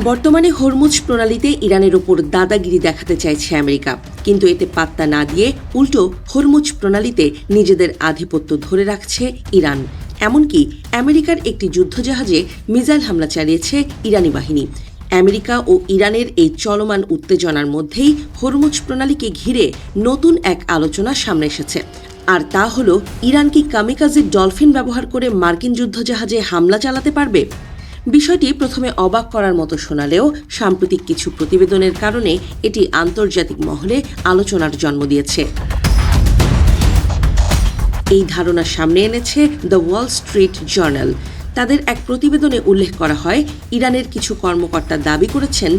বর্তমানে হরমুজ প্রণালীতে ইরানের ওপর দাদাগিরি দেখাতে চাইছে আমেরিকা, কিন্তু এতে পাত্তা না দিয়ে উল্টো হরমুজ প্রণালীতে নিজেদের আধিপত্য ধরে রাখছে ইরান। এমনকি আমেরিকার একটি যুদ্ধজাহাজে মিসাইল হামলা চালিয়েছে ইরানি বাহিনী। আমেরিকা ও ইরানের এই চলমান উত্তেজনার মধ্যেই হরমুজ প্রণালীকে ঘিরে নতুন এক আলোচনা সামনে এসেছে। আর তা হল, ইরান কি কামিকাজি ডলফিন ব্যবহার করে মার্কিন যুদ্ধজাহাজে হামলা চালাতে পারবে? বিষয়টি প্রথমে অবাক করার মতো শোনালেও সাম্প্রতিক কিছু প্রতিবেদনের কারণে এটি আন্তর্জাতিক মহলে আলোচনার জন্ম দিয়েছে। এই ধারণা সামনে এনেছে দ্য ওয়াল স্ট্রিট জার্নাল। তাদের এক প্রতিবেদনে উল্লেখ করা হয়, ইরানের কিছু কর্মকর্তা দাবি করেছেন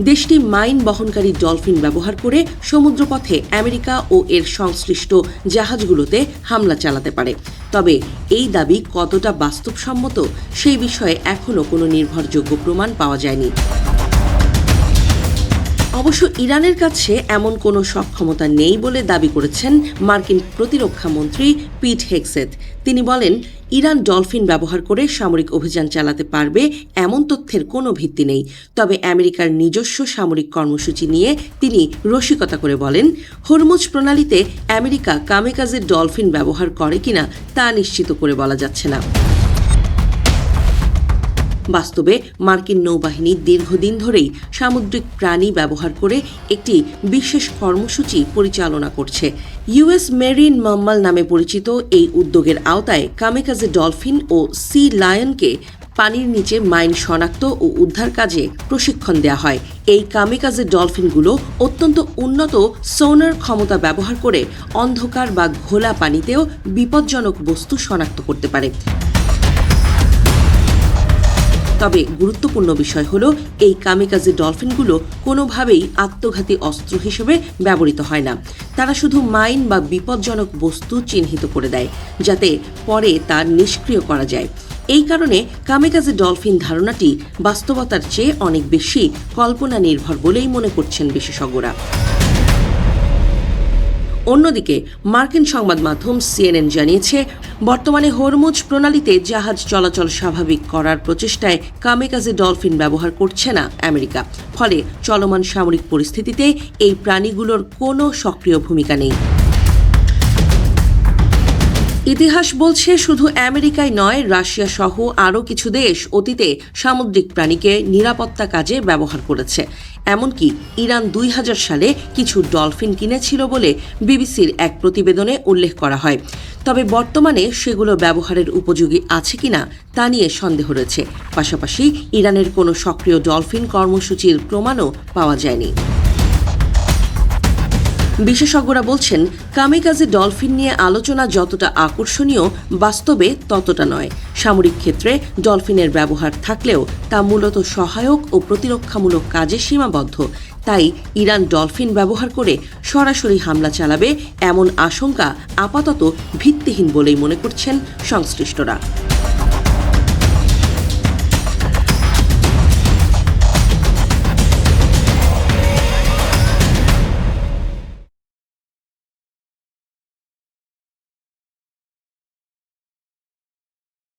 দেশটি মাইন বহনকারী ডলফিন ব্যবহার করে সমুদ্রপথে আমেরিকা ও এর সংশ্লিষ্ট জাহাজগুলোতে হামলা চালাতে পারে। তবে এই দাবি কতটা বাস্তবসম্মত সেই বিষয়ে এখনও কোনো নির্ভরযোগ্য প্রমাণ পাওয়া যায়নি। অবশ্য ইরানের কাছে এমন কোনো সক্ষমতা নেই বলে দাবি করেছেন মার্কিন প্রতিরক্ষা মন্ত্রী পিট হেগসেথ। তিনি বলেন, ইরান ডলফিন ব্যবহার করে সামরিক অভিযান চালাতে পারবে এমন তথ্যের কোনো ভিত্তি নেই। তবে আমেরিকার নিজস্ব সামরিক কর্মসূচি নিয়ে তিনি রসিকতা করে বলেন, হরমুজ প্রণালীতে আমেরিকা কামিকাজি ডলফিন ব্যবহার করে কিনা তা নিশ্চিত করে বলা যাচ্ছে না। বাস্তবে মার্কিন নৌবাহিনী দীর্ঘদিন ধরেই সামুদ্রিক প্রাণী ব্যবহার করে একটি বিশেষ কর্মসূচি পরিচালনা করছে। ইউএস মেরিন মাম্মাল নামে পরিচিত এই উদ্যোগের আওতায় কামিকাজি ডলফিন ও সি লায়নকে পানির নিচে মাইন শনাক্ত ও উদ্ধার কাজে প্রশিক্ষণ দেওয়া হয়। এই কামিকাজি ডলফিনগুলো অত্যন্ত উন্নত সোনার ক্ষমতা ব্যবহার করে অন্ধকার বা ঘোলা পানিতেও বিপজ্জনক বস্তু শনাক্ত করতে পারে। তবে গুরুত্বপূর্ণ বিষয় হল, এই কামিকাজি ডলফিনগুলো কোনোভাবেই আত্মঘাতী অস্ত্র হিসেবে ব্যবহৃত হয় না। তারা শুধু মাইন বা বিপজ্জনক বস্তু চিহ্নিত করে দেয়, যাতে পরে তা নিষ্ক্রিয় করা যায়। এই কারণে কামিকাজি ডলফিন ধারণাটি বাস্তবতার চেয়ে অনেক বেশি কল্পনা নির্ভর বলেই মনে করছেন বিশেষজ্ঞরা। অন্যদিকে মার্কিন সংবাদ মাধ্যম সিএনএন জানিয়েছে, বর্তমানে হরমুজ প্রণালীতে জাহাজ চলাচল স্বাভাবিক করার প্রচেষ্টায় কামিকাজি ডলফিন ব্যবহার করছে না আমেরিকা। ফলে চলমান সামরিক পরিস্থিতিতে এই প্রাণীগুলোর কোনো সক্রিয় ভূমিকা নেই। ইতিহাস বলছে, শুধু আমেরিকাই নয়, রাশিয়া সহ আরও কিছু দেশ অতীতে সামুদ্রিক প্রাণীকে নিরাপত্তা কাজে ব্যবহার করেছে। এমনকি ইরান 2000 সালে কিছু ডলফিন কিনেছিল বলে বিবিসির এক প্রতিবেদনে উল্লেখ করা হয়। তবে বর্তমানে সেগুলো ব্যবহারের উপযোগী আছে কিনা তা নিয়ে সন্দেহ রয়েছে। পাশাপাশি ইরানের কোনো সক্রিয় ডলফিন কর্মসূচির প্রমাণও পাওয়া যায়নি। বিশেষজ্ঞরা বলছেন, কামিকাজি ডলফিন নিয়ে আলোচনা যতটা আকর্ষণীয়, বাস্তবে ততটা নয়। সামরিক ক্ষেত্রে ডলফিনের ব্যবহার থাকলেও তা মূলত সহায়ক ও প্রতিরক্ষামূলক কাজে সীমাবদ্ধ। তাই ইরান ডলফিন ব্যবহার করে সরাসরি হামলা চালাবে এমন আশঙ্কা আপাতত ভিত্তিহীন বলেই মনে করছেন সংশ্লিষ্টরা।